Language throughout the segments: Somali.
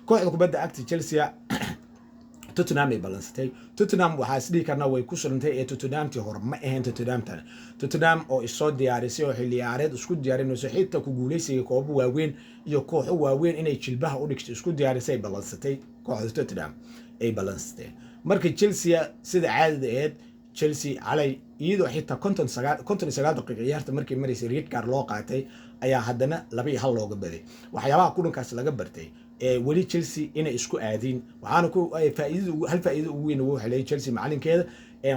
kooxda kubadda cagta Chelsea Tottenham ay balansatay Tottenham waxa isdii karna way ku surantay ee Tottenhamtii hore ma ahayn Tottenham oo isoo diyaarisay oo xilli ciyaareed isku diyaarinayso xitaa ku guuleysiga koob waaweyn iyo kooxo waaweyn inay jilbaha u dhigto isku diyaarisay balansatay kooxda Tottenham ay balansatay markii Chelsea sida caadada ahayd Chelsea علي iyadoo xitaa 59 daqiiqo ciyaarta markii mareysay red card loo qaatay ayaa haddana 2-1 looga baday waxyaabaha kulankaas laga bartay weli Chelsea inay isku aadin waxaana ku faa'iido ugu weyn oo helay Chelsea macalinkeeda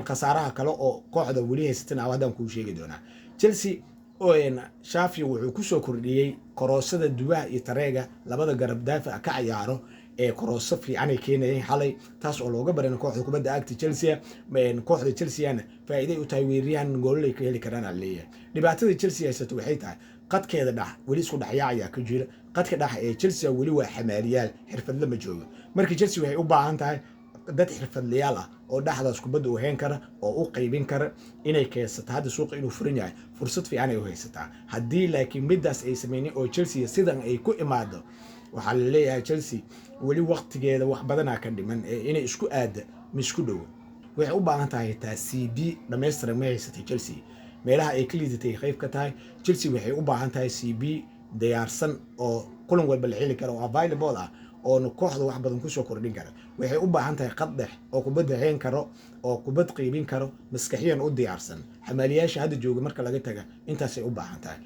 khasaaraha kale oo kooxda weli haysatana wadan ku sheegi doona Chelsea oo Xavi wuxuu ku soo kordhiyay koroosada duwaha iyo tareega labada garab daafac ka ciyaaro كروس fiican ay keenayeen xalay taas oo looga baran kooxda kubadda cagta Chelsea kooxda Chelsea faa'iido u tahay weeraryahan gool ay ka heli karaan leeyahay dhibaatada Chelsea haysato waxay tahay qadkeeda dhax weli isku dhaxyaaya ka jira qadka dhax ee Chelsea weli waa xamaaliyaal xirfad lama joogo markii Chelsea waxay u baahan tahay dad xirfadlayaal ah oo dhaxdaas kubadda u heen kara oo u qaybin kara inay keensato hadda suuqa inuu furan yahay fursad fiican ay u haysataa haddii laakiin midaas ay sameeyeen oo Chelsea sidan ay ku imaado waxa la leeyahay Chelsea wali waqtigeeda wax badan ka dhiman inay isku aad misku dhow waxay u baahan tahay CB dhameystiran ma haysatay Chelsea meelaha ay kaliidatay qayb ka tahay Chelsea waxay u baahan tahay CB diyaarsan oo kulan walba la xili karo oo available ah oo kooxda wax badan ku soo kordhin kara waxay u baahan tahay qaddex oo kubadda heen karo oo kubad qiibin karo maskaxiyan u diyaarsan xamaaliyaasha hadda jooga marka laga taga intaas ay u baahan tahay